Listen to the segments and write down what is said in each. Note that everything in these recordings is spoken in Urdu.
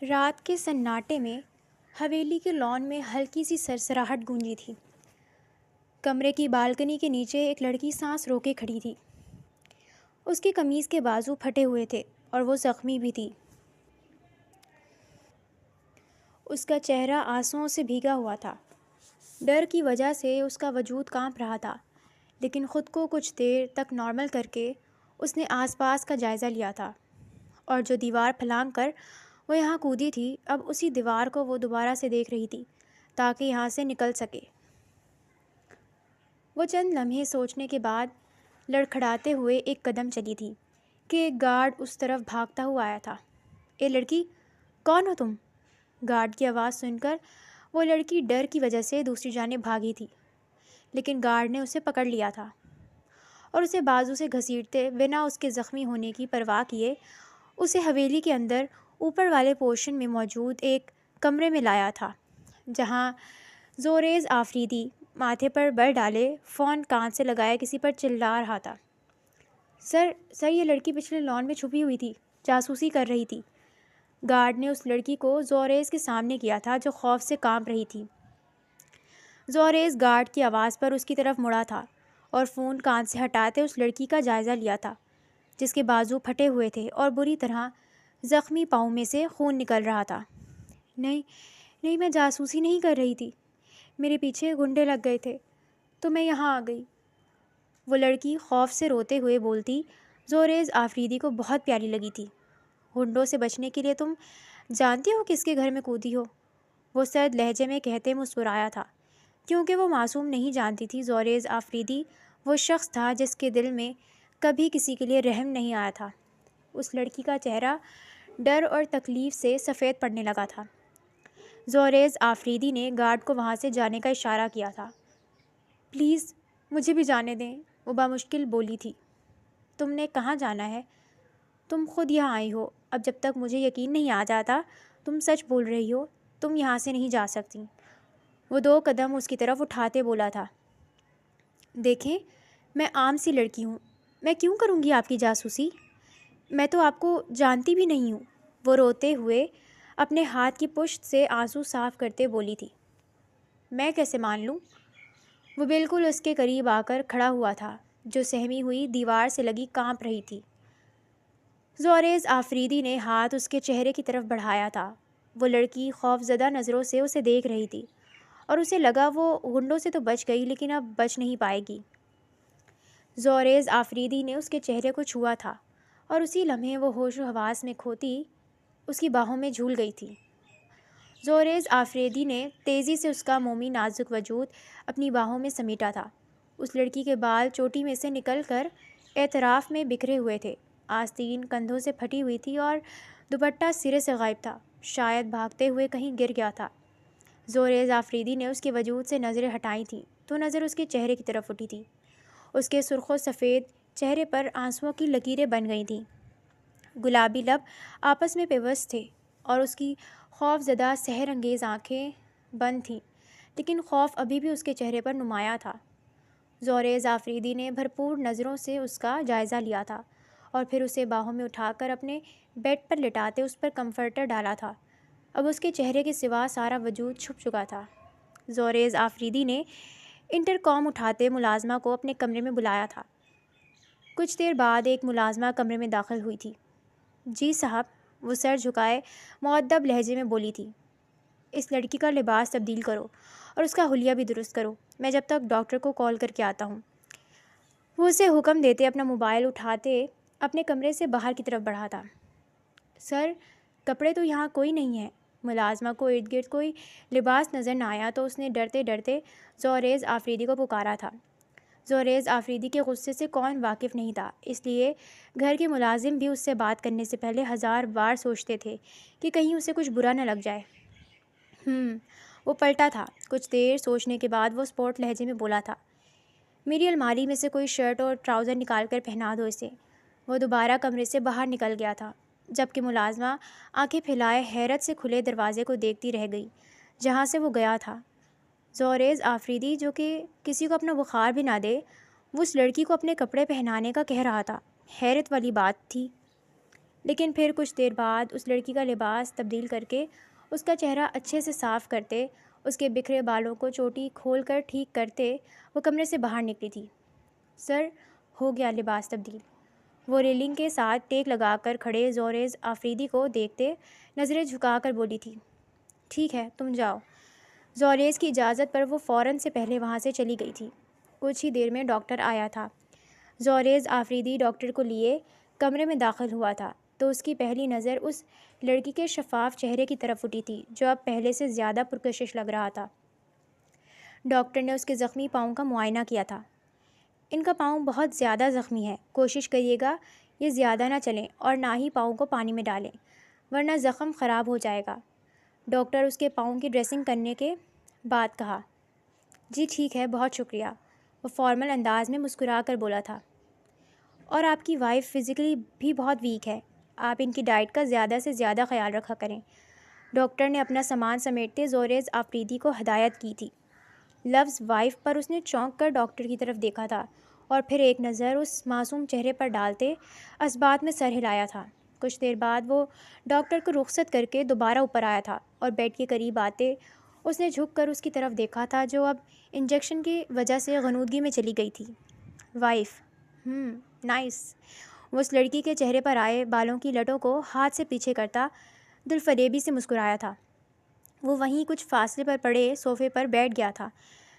رات کے سناٹے میں حویلی کے لان میں ہلکی سی سرسراہٹ گونجی تھی۔ کمرے کی بالکنی کے نیچے ایک لڑکی سانس روکے کھڑی تھی۔ اس کی قمیض کے بازو پھٹے ہوئے تھے اور وہ زخمی بھی تھی۔ اس کا چہرہ آنسوؤں سے بھیگا ہوا تھا۔ ڈر کی وجہ سے اس کا وجود کانپ رہا تھا، لیکن خود کو کچھ دیر تک نارمل کر کے اس نے آس پاس کا جائزہ لیا تھا، اور جو دیوار پھلانگ کر وہ یہاں کودی تھی، اب اسی دیوار کو وہ دوبارہ سے دیکھ رہی تھی تاکہ یہاں سے نکل سکے۔ وہ چند لمحے سوچنے کے بعد لڑکھڑاتے ہوئے ایک قدم چلی تھی کہ ایک گارڈ اس طرف بھاگتا ہوا آیا تھا۔ اے لڑکی، کون ہو تم؟ گارڈ کی آواز سن کر وہ لڑکی ڈر کی وجہ سے دوسری جانب بھاگی تھی، لیکن گارڈ نے اسے پکڑ لیا تھا اور اسے بازو سے گھسیٹتے بنا اس کے زخمی ہونے کی پرواہ کیے اسے حویلی کے اندر اوپر والے پورشن میں موجود ایک کمرے میں لایا تھا، جہاں زوریز آفریدی ماتھے پر بر ڈالے فون کان سے لگائے کسی پر چلا رہا تھا۔ سر یہ لڑکی پچھلے لان میں چھپی ہوئی تھی، جاسوسی کر رہی تھی۔ گارڈ نے اس لڑکی کو زوریز کے سامنے کیا تھا جو خوف سے کانپ رہی تھی۔ زوریز گارڈ کی آواز پر اس کی طرف مڑا تھا اور فون کان سے ہٹاتے اس لڑکی کا جائزہ لیا تھا جس کے بازو پھٹے ہوئے تھے اور بری طرح زخمی پاؤں میں سے خون نکل رہا تھا۔ نہیں، میں جاسوسی نہیں کر رہی تھی، میرے پیچھے گنڈے لگ گئے تھے تو میں یہاں آ گئی، وہ لڑکی خوف سے روتے ہوئے بولتی۔ زوریز آفریدی کو بہت پیاری لگی تھی۔ گنڈوں سے بچنے کے لیے تم جانتی ہو کس کے گھر میں کودی ہو؟ وہ سرد لہجے میں کہتے مسکرایا تھا، کیونکہ وہ معصوم نہیں جانتی تھی زوریز آفریدی وہ شخص تھا جس کے دل میں کبھی کسی کے لیے رحم نہیں آیا تھا۔ اس لڑکی کا چہرہ ڈر اور تکلیف سے سفید پڑنے لگا تھا۔ زوریز آفریدی نے گارڈ کو وہاں سے جانے کا اشارہ کیا تھا۔ پلیز مجھے بھی جانے دیں، وہ بامشکل بولی تھی۔ تم نے کہاں جانا ہے؟ تم خود یہاں آئی ہو، اب جب تک مجھے یقین نہیں آ جاتا تم سچ بول رہی ہو، تم یہاں سے نہیں جا سکتی، وہ 2 قدم اس کی طرف اٹھاتے بولا تھا۔ دیکھیں، میں عام سی لڑکی ہوں، میں کیوں کروں گی آپ کی جاسوسی؟ میں تو آپ کو جانتی بھی نہیں ہوں، وہ روتے ہوئے اپنے ہاتھ کی پشت سے آنسو صاف کرتے بولی تھی۔ میں کیسے مان لوں؟ وہ بالکل اس کے قریب آ کر کھڑا ہوا تھا جو سہمی ہوئی دیوار سے لگی کانپ رہی تھی۔ زوریز آفریدی نے ہاتھ اس کے چہرے کی طرف بڑھایا تھا۔ وہ لڑکی خوف زدہ نظروں سے اسے دیکھ رہی تھی اور اسے لگا وہ گنڈوں سے تو بچ گئی لیکن اب بچ نہیں پائے گی۔ زوریز آفریدی نے اس کے چہرے کو چھوا تھا اور اسی لمحے وہ ہوش و حواس میں کھوتی اس کی باہوں میں جھول گئی تھی۔ زوریز آفریدی نے تیزی سے اس کا مومی نازک وجود اپنی باہوں میں سمیٹا تھا۔ اس لڑکی کے بال چوٹی میں سے نکل کر اطراف میں بکھرے ہوئے تھے، آستین کندھوں سے پھٹی ہوئی تھی اور دوپٹہ سرے سے غائب تھا، شاید بھاگتے ہوئے کہیں گر گیا تھا۔ زوریز آفریدی نے اس کے وجود سے نظریں ہٹائی تھیں تو نظر اس کے چہرے کی طرف اٹھی تھی۔ اس کے سرخ و سفید چہرے پر آنسوؤں کی لکیریں بن گئی تھیں، گلابی لب آپس میں پیوست تھے اور اس کی خوف زدہ سحر انگیز آنکھیں بند تھیں، لیکن خوف ابھی بھی اس کے چہرے پر نمایاں تھا۔ زوریز آفریدی نے بھرپور نظروں سے اس کا جائزہ لیا تھا اور پھر اسے باہوں میں اٹھا کر اپنے بیڈ پر لٹاتے اس پر کمفرٹر ڈالا تھا۔ اب اس کے چہرے کے سوا سارا وجود چھپ چکا تھا۔ زوریز آفریدی نے انٹرکام اٹھاتے ملازمہ کو اپنے کمرے میں بلایا تھا۔ کچھ دیر بعد ایک ملازمہ کمرے میں داخل ہوئی تھی۔ جی صاحب، وہ سر جھکائے مؤدب لہجے میں بولی تھی۔ اس لڑکی کا لباس تبدیل کرو اور اس کا حلیہ بھی درست کرو، میں جب تک ڈاکٹر کو کال کر کے آتا ہوں۔ وہ اسے حکم دیتے اپنا موبائل اٹھاتے اپنے کمرے سے باہر کی طرف بڑھا تھا۔ سر، کپڑے تو یہاں کوئی نہیں ہے۔ ملازمہ کو ارد گرد کوئی لباس نظر نہ آیا تو اس نے ڈرتے ڈرتے زوریز آفریدی کو پکارا تھا۔ زوریز آفریدی کے غصے سے کون واقف نہیں تھا، اس لیے گھر کے ملازم بھی اس سے بات کرنے سے پہلے 1000 بار سوچتے تھے کہ کہیں اسے کچھ برا نہ لگ جائے۔ وہ پلٹا تھا۔ کچھ دیر سوچنے کے بعد وہ اسپورٹ لہجے میں بولا تھا، میری الماری میں سے کوئی شرٹ اور ٹراؤزر نکال کر پہنا دو اسے۔ وہ دوبارہ کمرے سے باہر نکل گیا تھا، جبکہ ملازمہ آنکھیں پھیلائے حیرت سے کھلے دروازے کو دیکھتی رہ گئی جہاں سے وہ گیا تھا۔ زوریز آفریدی جو کہ کسی کو اپنا بخار بھی نہ دے، وہ اس لڑکی کو اپنے کپڑے پہنانے کا کہہ رہا تھا، حیرت والی بات تھی۔ لیکن پھر کچھ دیر بعد اس لڑکی کا لباس تبدیل کر کے اس کا چہرہ اچھے سے صاف کرتے، اس کے بکھرے بالوں کو چوٹی کھول کر ٹھیک کرتے وہ کمرے سے باہر نکلی تھی۔ سر، ہو گیا لباس تبدیل؟ وہ ریلنگ کے ساتھ ٹیک لگا کر کھڑے زوریز آفریدی کو دیکھتے نظریں جھکا کر بولی تھی۔ ٹھیک ہے، تم جاؤ۔ زوریز کی اجازت پر وہ فوراً سے پہلے وہاں سے چلی گئی تھی۔ کچھ ہی دیر میں ڈاکٹر آیا تھا۔ زوریز آفریدی ڈاکٹر کو لیے کمرے میں داخل ہوا تھا تو اس کی پہلی نظر اس لڑکی کے شفاف چہرے کی طرف اٹھی تھی جو اب پہلے سے زیادہ پرکشش لگ رہا تھا۔ ڈاکٹر نے اس کے زخمی پاؤں کا معائنہ کیا تھا۔ ان کا پاؤں بہت زیادہ زخمی ہے، کوشش کریے گا یہ زیادہ نہ چلیں اور نہ ہی پاؤں کو پانی میں ڈالیں ورنہ زخم خراب ہو جائے گا، ڈاکٹر اس کے پاؤں کی ڈریسنگ کرنے کے بعد کہا۔ جی ٹھیک ہے، بہت شکریہ، وہ فارمل انداز میں مسکرا کر بولا تھا۔ اور آپ کی وائف فزیکلی بھی بہت ویک ہے، آپ ان کی ڈائٹ کا زیادہ سے زیادہ خیال رکھا کریں، ڈاکٹر نے اپنا سامان سمیٹتے زوریز آفریدی کو ہدایت کی تھی۔ لفظ وائف پر اس نے چونک کر ڈاکٹر کی طرف دیکھا تھا اور پھر ایک نظر اس معصوم چہرے پر ڈالتے اثبات میں سر ہلایا تھا۔ کچھ دیر بعد وہ ڈاکٹر کو رخصت کر کے دوبارہ اوپر آیا تھا اور بیڈ کے قریب آتے اس نے جھک کر اس کی طرف دیکھا تھا جو اب انجیکشن کی وجہ سے غنودگی میں چلی گئی تھی۔ Wife, nice. وہ اس لڑکی کے چہرے پر آئے بالوں کی لٹوں کو ہاتھ سے پیچھے کرتا دلفریبی سے مسکرایا تھا۔ وہ وہیں کچھ فاصلے پر پڑے صوفے پر بیٹھ گیا تھا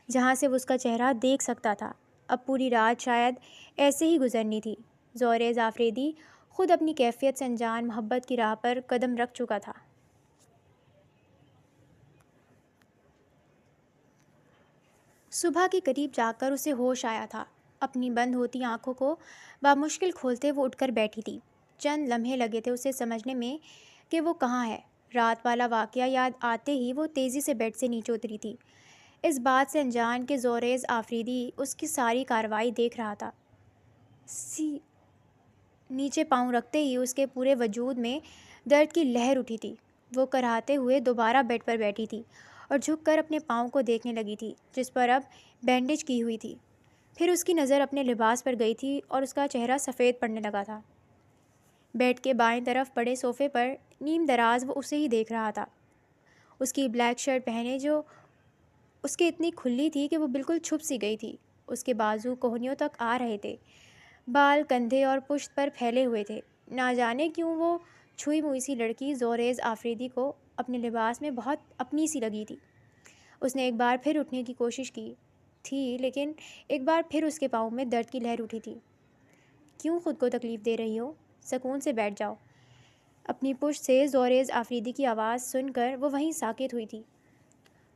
جہاں سے وہ اس کا چہرہ دیکھ سکتا تھا۔ اب پوری رات شاید ایسے ہی گزرنی تھی۔ زوریز آفریدی خود اپنی کیفیت سے انجان محبت کی راہ پر قدم رکھ چکا تھا۔ صبح کے قریب جا کر اسے ہوش آیا تھا۔ اپنی بند ہوتی آنکھوں کو بامشکل کھولتے وہ اٹھ کر بیٹھی تھی۔ چند لمحے لگے تھے اسے سمجھنے میں کہ وہ کہاں ہے۔ رات والا واقعہ یاد آتے ہی وہ تیزی سے بیڈ سے نیچے اتری تھی، اس بات سے انجان کہ زوریز آفریدی اس کی ساری کارروائی دیکھ رہا تھا۔ نیچے پاؤں رکھتے ہی اس کے پورے وجود میں درد کی لہر اٹھی تھی۔ وہ کراہتے ہوئے دوبارہ بیڈ پر بیٹھی تھی اور جھک کر اپنے پاؤں کو دیکھنے لگی تھی جس پر اب بینڈیج کی ہوئی تھی۔ پھر اس کی نظر اپنے لباس پر گئی تھی اور اس کا چہرہ سفید پڑنے لگا تھا۔ بیڈ کے بائیں طرف پڑے صوفے پر نیم دراز وہ اسے ہی دیکھ رہا تھا، اس کی بلیک شرٹ پہنے جو اس کے اتنی کھلی تھی کہ وہ بالکل چھپ سی گئی تھی۔ اس کے بازو کوہنیوں تک آ رہے تھے، بال کندھے اور پشت پر پھیلے ہوئے تھے۔ نہ جانے کیوں وہ چھوئی موئی سی لڑکی زوریز آفریدی کو اپنے لباس میں بہت اپنی سی لگی تھی۔ اس نے ایک بار پھر اٹھنے کی کوشش کی تھی لیکن ایک بار پھر اس کے پاؤں میں درد کی لہر اٹھی تھی۔ کیوں خود کو تکلیف دے رہی ہو؟ سکون سے بیٹھ جاؤ۔ اپنی پشت سے زوریز آفریدی کی آواز سن کر وہ وہیں ساکت ہوئی تھی۔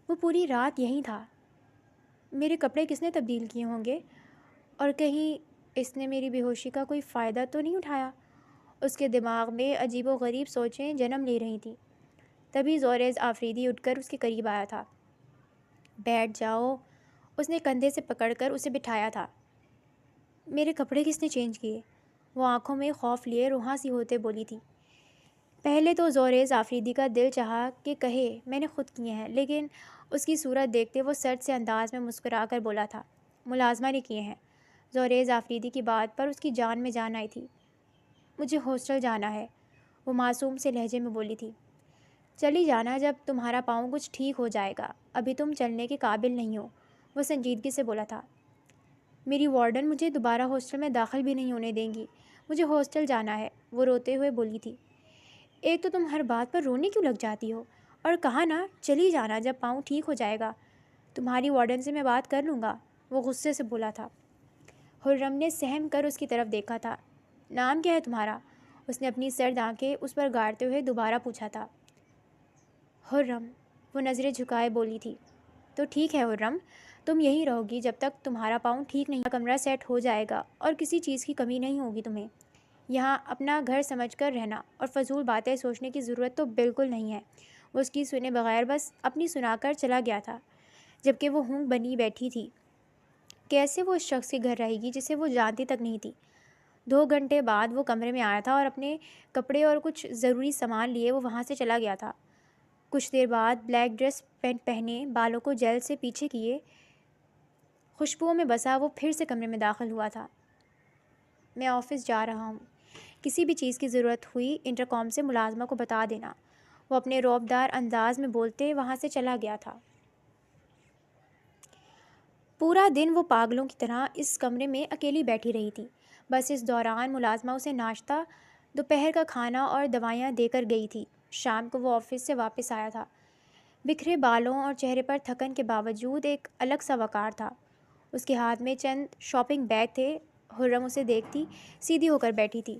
وہ پوری رات یہیں تھا۔ میرے کپڑے کس نے تبدیل کیے ہوں گے؟ اور کہیں اس نے میری بے ہوشی کا کوئی فائدہ تو نہیں اٹھایا؟ اس کے دماغ میں عجیب و غریب سوچیں جنم لے رہی تھیں۔ تبھی زوریز آفریدی اٹھ کر اس کے قریب آیا تھا۔ بیٹھ جاؤ، اس نے کندھے سے پکڑ کر اسے بٹھایا تھا۔ میرے کپڑے کس نے چینج کیے؟ وہ آنکھوں میں خوف لیے روحاں سی ہوتے بولی تھی۔ پہلے تو زوریز آفریدی کا دل چاہا کہ کہے میں نے خود کیے ہیں، لیکن اس کی صورت دیکھتے وہ سرد سے انداز میں مسکرا کر بولا تھا، ملازمہ نے کیے ہیں۔ زوریز آفریدی کی بات پر اس کی جان میں جان آئی تھی۔ مجھے ہاسٹل جانا ہے، وہ معصوم سے لہجے میں بولی تھی۔ چلی جانا جب تمہارا پاؤں کچھ ٹھیک ہو جائے گا، ابھی تم چلنے کے قابل نہیں ہو، وہ سنجیدگی سے بولا تھا۔ میری وارڈن مجھے دوبارہ ہاسٹل میں داخل بھی نہیں ہونے دیں گی، مجھے ہاسٹل جانا ہے، وہ روتے ہوئے بولی تھی۔ ایک تو تم ہر بات پر رونے کیوں لگ جاتی ہو؟ اور کہا نا چلی جانا جب پاؤں ٹھیک ہو جائے گا، تمہاری وارڈن سے میں بات کر لوں گا، وہ غصے سے بولا تھا۔ خرم نے سہم کر اس کی طرف دیکھا تھا۔ نام کیا ہے تمہارا؟ اس نے اپنی سرد آنکھیں اس پر گاڑتے ہوئے دوبارہ پوچھا تھا۔ خرم، وہ نظریں جھکائے بولی تھی۔ تو ٹھیک ہے خرم، تم یہیں رہو گی جب تک تمہارا پاؤں ٹھیک نہیں، کمرہ سیٹ ہو جائے گا اور کسی چیز کی کمی نہیں ہوگی تمہیں۔ یہاں اپنا گھر سمجھ کر رہنا اور فضول باتیں سوچنے کی ضرورت تو بالکل نہیں ہے۔ وہ اس کی سنے بغیر بس اپنی سنا کر چلا گیا تھا جبکہ وہ ہونک بنی بیٹھی تھی۔ کیسے وہ اس شخص کے گھر رہے گی جسے وہ جانتی تک نہیں تھی؟ 2 گھنٹے بعد وہ کمرے میں آیا تھا اور اپنے کپڑے اور کچھ ضروری سامان لیے وہ وہاں سے چلا گیا تھا۔ کچھ دیر بعد بلیک ڈریس پینٹ پہنے، بالوں کو جیل سے پیچھے کیے، خوشبوؤں میں بسا وہ پھر سے کمرے میں داخل ہوا تھا۔ میں آفس جا رہا ہوں، کسی بھی چیز کی ضرورت ہوئی انٹرکام سے ملازمہ کو بتا دینا۔ وہ اپنے رعبدار انداز میں بولتے وہاں سے چلا گیا تھا۔ پورا دن وہ پاگلوں کی طرح اس کمرے میں اکیلی بیٹھی رہی تھی۔ بس اس دوران ملازمہ اسے ناشتہ، دوپہر کا کھانا اور دوائیاں دے کر گئی تھی۔ شام کو وہ آفس سے واپس آیا تھا۔ بکھرے بالوں اور چہرے پر تھکن کے باوجود ایک الگ سا وقار تھا۔ اس کے ہاتھ میں چند شاپنگ بیگ تھے۔ حرم اسے دیکھتی سیدھی ہو کر بیٹھی تھی۔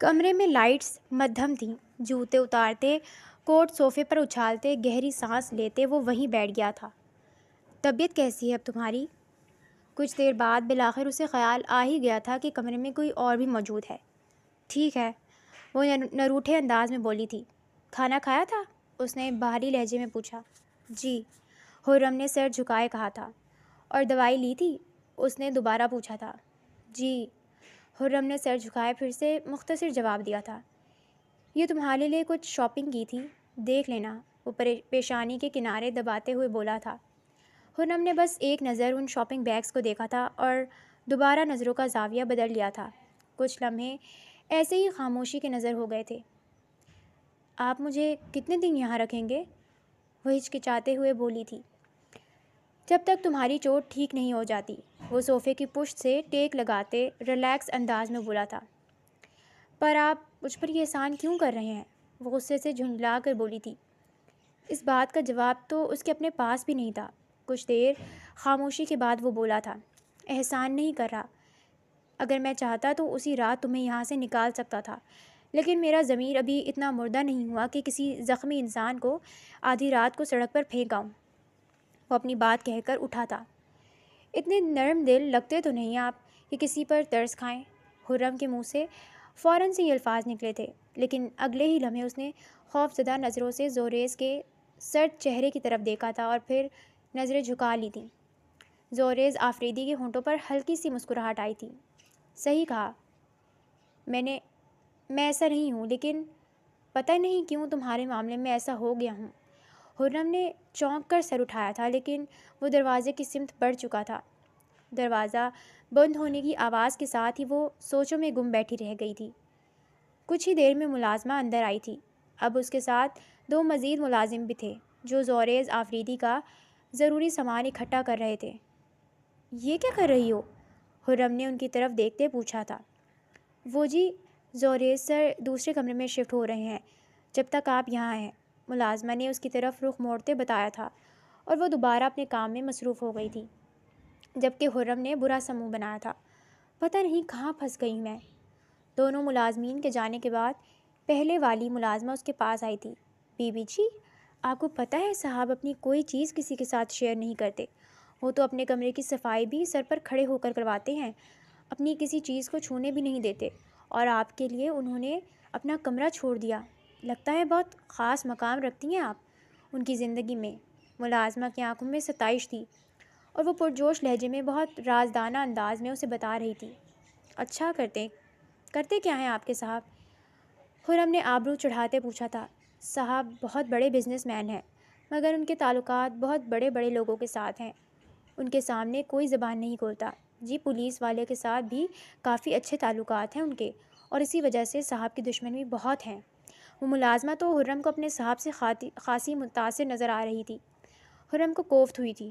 کمرے میں لائٹس مدھم تھیں۔ جوتے اتارتے، کوٹ صوفے پر اچھالتے، گہری سانس لیتے وہ وہیں بیٹھ گیا تھا۔ طبیعت کیسی ہے اب تمہاری؟ کچھ دیر بعد بالآخر اسے خیال آ ہی گیا تھا کہ کمرے میں کوئی اور بھی موجود ہے۔ ٹھیک ہے، وہ نروٹھے انداز میں بولی تھی۔ کھانا کھایا تھا؟ اس نے باہری لہجے میں پوچھا۔ جی، حرم نے سر جھکائے کہا تھا۔ اور دوائی لی تھی؟ اس نے دوبارہ پوچھا تھا۔ جی، حرم نے سر جھکائے پھر سے مختصر جواب دیا تھا۔ یہ تمہارے لیے کچھ شاپنگ کی تھی، دیکھ لینا، وہ پیشانی کے کنارے دباتے ہوئے بولا تھا۔ حرم نے بس ایک نظر ان شاپنگ بیگز کو دیکھا تھا اور دوبارہ نظروں کا زاویہ بدل لیا تھا۔ کچھ لمحے ایسے ہی خاموشی کے نظر ہو گئے تھے۔ آپ مجھے کتنے دن یہاں رکھیں گے؟ وہ ہچکچاتے ہوئے بولی تھی۔ جب تک تمہاری چوٹ ٹھیک نہیں ہو جاتی، وہ صوفے کی پشت سے ٹیک لگاتے ریلیکس انداز میں بولا تھا۔ پر آپ مجھ پر یہ احسان کیوں کر رہے ہیں؟ وہ غصے سے جھنجلا کر بولی تھی۔ اس بات کا جواب تو اس کے اپنے پاس بھی نہیں تھا۔ کچھ دیر خاموشی کے بعد وہ بولا تھا۔ احسان نہیں کر رہا۔ اگر میں چاہتا تو اسی رات تمہیں یہاں سے نکال سکتا تھا، لیکن میرا ضمیر ابھی اتنا مردہ نہیں ہوا کہ کسی زخمی انسان کو آدھی رات کو سڑک پر پھینک آؤں۔ وہ اپنی بات کہہ کر اٹھا تھا۔ اتنے نرم دل لگتے تو نہیں آپ کہ کسی پر ترس کھائیں۔ حرم کے منہ سے فوراً سے یہ الفاظ نکلے تھے، لیکن اگلے ہی لمحے اس نے خوف زدہ نظروں سے زوریز کے سرد چہرے کی طرف دیکھا تھا اور پھر نظریں جھکا لی تھیں۔ زوریز آفریدی کے ہونٹوں پر ہلکی سی مسکراہٹ آئی تھی۔ صحیح کہا، میں ایسا نہیں ہوں، لیکن پتہ نہیں کیوں تمہارے معاملے میں ایسا ہو گیا ہوں۔ حرم نے چونک کر سر اٹھایا تھا، لیکن وہ دروازے کی سمت بڑھ چکا تھا۔ دروازہ بند ہونے کی آواز کے ساتھ ہی وہ سوچوں میں گم بیٹھی رہ گئی تھی۔ کچھ ہی دیر میں ملازمہ اندر آئی تھی۔ اب اس کے ساتھ دو مزید ملازم بھی تھے جو زوریز آفریدی کا ضروری سامان اکٹھا کر رہے تھے۔ یہ کیا کر رہی ہو؟ حرم نے ان کی طرف دیکھتے پوچھا تھا۔ وہ جی، زوریز سر دوسرے کمرے میں شفٹ ہو رہے ہیں جب تک آپ یہاں ہیں، ملازمہ نے اس کی طرف رخ موڑتے بتایا تھا، اور وہ دوبارہ اپنے کام میں مصروف ہو گئی تھی، جبکہ حرم نے برا سا منہ بنایا تھا۔ پتہ نہیں کہاں پھنس گئی میں۔ دونوں ملازمین کے جانے کے بعد پہلے والی ملازمہ اس کے پاس آئی تھی۔ بی بی جی، آپ کو پتہ ہے صاحب اپنی کوئی چیز کسی کے ساتھ شیئر نہیں کرتے۔ وہ تو اپنے کمرے کی صفائی بھی سر پر کھڑے ہو کر کرواتے ہیں، اپنی کسی چیز کو چھونے بھی نہیں دیتے، اور آپ کے لیے انہوں نے اپنا کمرہ چھوڑ دیا۔ لگتا ہے بہت خاص مقام رکھتی ہیں آپ ان کی زندگی میں۔ ملازمہ کی آنکھوں میں ستائش تھی اور وہ پرجوش لہجے میں بہت رازدانہ انداز میں اسے بتا رہی تھی۔ اچھا، کرتے کیا ہیں آپ کے صاحب؟ حرم نے آبرو چڑھاتے پوچھا تھا۔ صاحب بہت بڑے بزنس مین ہیں، مگر ان کے تعلقات بہت بڑے بڑے لوگوں کے ساتھ ہیں، ان کے سامنے کوئی زبان نہیں کھولتا۔ جی، پولیس والے کے ساتھ بھی کافی اچھے تعلقات ہیں ان کے، اور اسی وجہ سے صاحب کی دشمن بھی بہت ہیں۔ وہ ملازمہ تو حرم کو اپنے صاحب سے خاصی متاثر نظر آ رہی تھی۔ حرم کو کوفت ہوئی تھی۔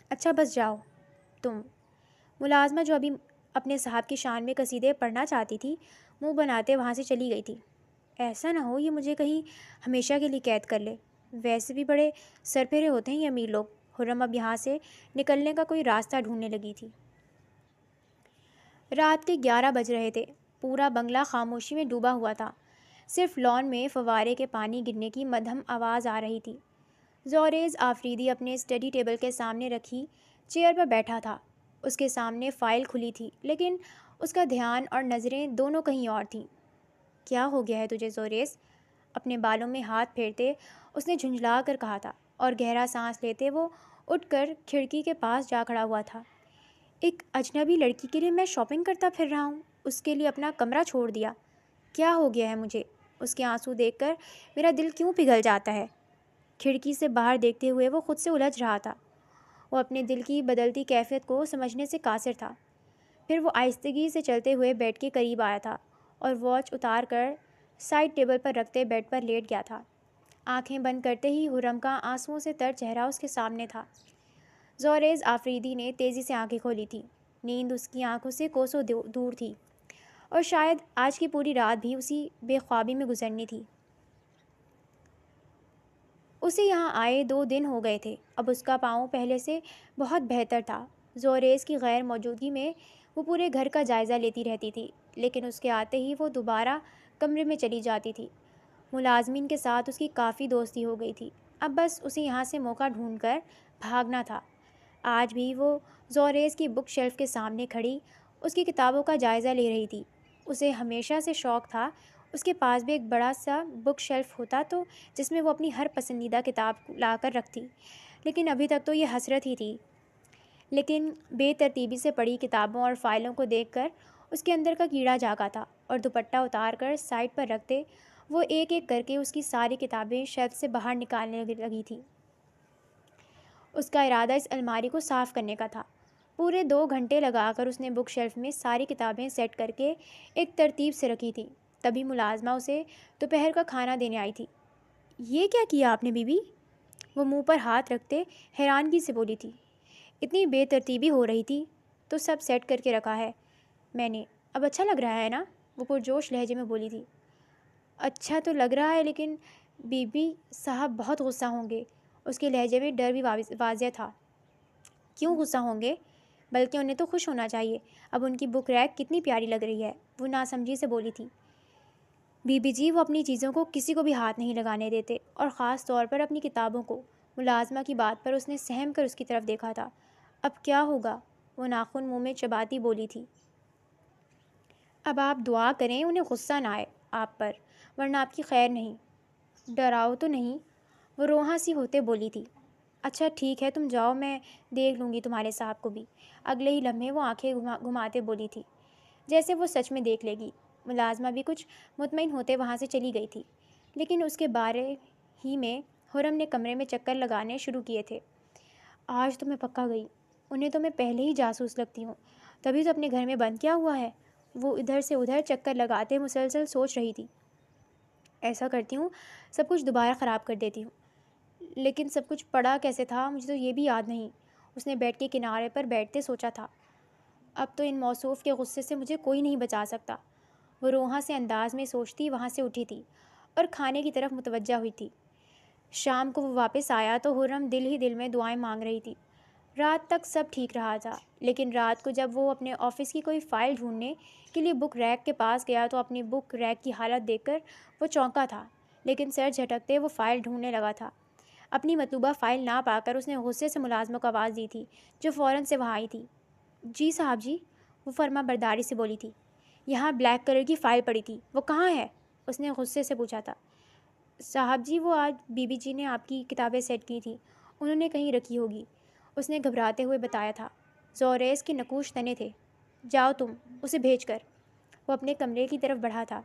اچھا بس جاؤ تم۔ ملازمہ جو ابھی اپنے صاحب کی شان میں قصیدے پڑھنا چاہتی تھی، منہ بناتے وہاں سے چلی گئی تھی۔ ایسا نہ ہو یہ مجھے کہیں ہمیشہ کے لیے قید کر لے۔ ویسے بھی بڑے سرپھرے ہوتے ہیں یہ امیر لوگ۔ حرم اب یہاں سے نکلنے کا کوئی راستہ ڈھونڈنے لگی تھی۔ رات کے 11 بج رہے تھے۔ پورا بنگلہ خاموشی میں ڈوبا ہوا تھا۔ صرف لان میں فوارے کے پانی گرنے کی مدھم آواز آ رہی تھی۔ زوریز آفریدی اپنے اسٹڈی ٹیبل کے سامنے رکھی چیئر پر بیٹھا تھا۔ اس کے سامنے فائل کھلی تھی، لیکن اس کا دھیان اور نظریں دونوں کہیں اور تھیں۔ کیا ہو گیا ہے تجھے زوریز؟ اپنے بالوں میں ہاتھ پھیرتے اس نے جھنجھلا کر کہا تھا، اور گہرا سانس لیتے وہ اٹھ کر کھڑکی کے پاس جا کھڑا ہوا تھا۔ ایک اجنبی لڑکی کے لیے میں شاپنگ کرتا پھر رہا ہوں، اس کے لیے اپنا کمرہ چھوڑ دیا۔ کیا ہو گیا ہے مجھے؟ اس کے آنسو دیکھ کر میرا دل کیوں پگھل جاتا ہے؟ کھڑکی سے باہر دیکھتے ہوئے وہ خود سے الجھ رہا تھا۔ وہ اپنے دل کی بدلتی کیفیت کو سمجھنے سے قاصر تھا۔ پھر وہ آہستگی سے چلتے ہوئے بیڈ کے قریب آیا تھا اور واچ اتار کر سائڈ ٹیبل پر رکھتے بیڈ پر لیٹ گیا تھا۔ آنکھیں بند کرتے ہی حرم کا آنسوؤں سے تر چہرہ اس کے سامنے تھا۔ زوریز آفریدی نے تیزی سے آنکھیں کھولی تھیں۔ نیند اس کی آنکھوں سے کوسوں دور تھی اور شاید آج کی پوری رات بھی اسی بے خوابی میں گزرنی تھی۔ اسے یہاں آئے 2 دن ہو گئے تھے۔ اب اس کا پاؤں پہلے سے بہت بہتر تھا۔ زوریز کی غیر موجودگی میں وہ پورے گھر کا جائزہ لیتی رہتی تھی، لیکن اس کے آتے ہی وہ دوبارہ کمرے میں چلی جاتی تھی۔ ملازمین کے ساتھ اس کی کافی دوستی ہو گئی تھی۔ اب بس اسے یہاں سے موقع ڈھونڈ کر بھاگنا تھا۔ آج بھی وہ زوریز کی بک شیلف کے سامنے کھڑی اس کی کتابوں کا جائزہ لے رہی تھی۔ اسے ہمیشہ سے شوق تھا اس کے پاس بھی ایک بڑا سا بک شیلف ہوتا تو جس میں وہ اپنی ہر پسندیدہ کتاب لا کر رکھتی، لیکن ابھی تک تو یہ حسرت ہی تھی۔ لیکن بے ترتیبی سے پڑی کتابوں اور فائلوں کو دیکھ کر اس کے اندر کا کیڑا جاگا تھا اور دوپٹہ اتار کر سائڈ پر رکھتے وہ ایک ایک کر کے اس کی ساری کتابیں شیلف سے باہر نکالنے لگی تھی۔ اس کا ارادہ اس الماری کو صاف کرنے کا تھا۔ پورے 2 گھنٹے لگا کر اس نے بک شیلف میں ساری کتابیں سیٹ کر کے ایک ترتیب سے رکھی تھیں۔ تبھی ملازمہ اسے دوپہر کا کھانا دینے آئی تھی۔ یہ کیا کیا آپ نے بی بی؟ وہ منہ پر ہاتھ رکھتے حیرانگی سے بولی تھی۔ اتنی بے ترتیبی ہو رہی تھی تو سب سیٹ کر کے رکھا ہے میں نے۔ اب اچھا لگ رہا ہے نا؟ وہ پرجوش لہجے میں بولی تھی۔ اچھا تو لگ رہا ہے، لیکن بی بی صاحب بہت غصہ ہوں گے۔ اس کے لہجے میں ڈر بھی واضح تھا۔ کیوں غصہ ہوں گے؟ بلکہ انہیں تو خوش ہونا چاہیے۔ اب ان کی بک ریک کتنی پیاری لگ رہی ہے، وہ ناسمجھی سے بولی تھی۔ بی بی جی وہ اپنی چیزوں کو کسی کو بھی ہاتھ نہیں لگانے دیتے، اور خاص طور پر اپنی کتابوں کو۔ ملازمہ کی بات پر اس نے سہم کر اس کی طرف دیکھا تھا۔ اب کیا ہوگا؟ وہ ناخن منہ میں چباتی بولی تھی۔ اب آپ دعا کریں انہیں غصہ نہ آئے آپ پر، ورنہ آپ کی خیر نہیں۔ ڈراؤ تو نہیں؟ وہ روحاں سی ہوتے بولی تھی۔ اچھا ٹھیک ہے، تم جاؤ، میں دیکھ لوں گی تمہارے صاحب کو بھی۔ اگلے ہی لمحے وہ آنکھیں گھماتے بولی تھی، جیسے وہ سچ میں دیکھ لے گی۔ ملازمہ بھی کچھ مطمئن ہوتے وہاں سے چلی گئی تھی، لیکن اس کے بارے ہی میں حرم نے کمرے میں چکر لگانے شروع کیے تھے۔ آج تو میں پکا گئی، انہیں تو میں پہلے ہی جاسوس لگتی ہوں، تبھی تو اپنے گھر میں بند کیا ہوا ہے۔ وہ ادھر سے ادھر چکر لگاتے مسلسل سوچ رہی تھی۔ ایسا کرتی ہوں سب کچھ دوبارہ خراب کر دیتی ہوں، لیکن سب کچھ پڑا کیسے تھا مجھے تو یہ بھی یاد نہیں۔ اس نے بیڈ کے کنارے پر بیٹھتے سوچا تھا، اب تو ان موصوف کے غصے سے مجھے کوئی نہیں بچا سکتا۔ وہ روحاں سے انداز میں سوچتی وہاں سے اٹھی تھی اور کھانے کی طرف متوجہ ہوئی تھی۔ شام کو وہ واپس آیا تو حرم دل ہی دل میں دعائیں مانگ رہی تھی۔ رات تک سب ٹھیک رہا تھا، لیکن رات کو جب وہ اپنے آفس کی کوئی فائل ڈھونڈنے کے لیے بک ریک کے پاس گیا تو اپنی بک ریک کی حالت دیکھ کر وہ چونکا تھا، لیکن سر جھٹکتے وہ فائل ڈھونڈنے لگا تھا۔ اپنی مطلوبہ فائل نہ پا کر اس نے غصے سے ملازمہ کو آواز دی تھی، جو فوراً سے وہاں آئی تھی۔ جی صاحب جی، وہ فرما برداری سے بولی تھی۔ یہاں بلیک کلر کی فائل پڑی تھی، وہ کہاں ہے؟ اس نے غصے سے پوچھا تھا۔ صاحب جی وہ آج بی بی جی نے آپ کی کتابیں سیٹ کی تھیں، انہوں نے کہیں رکھی ہوگی، اس نے گھبراتے ہوئے بتایا تھا۔ زوریز کے نقوش تنے تھے۔ جاؤ تم اسے بھیج کر۔ وہ اپنے کمرے کی طرف بڑھا تھا۔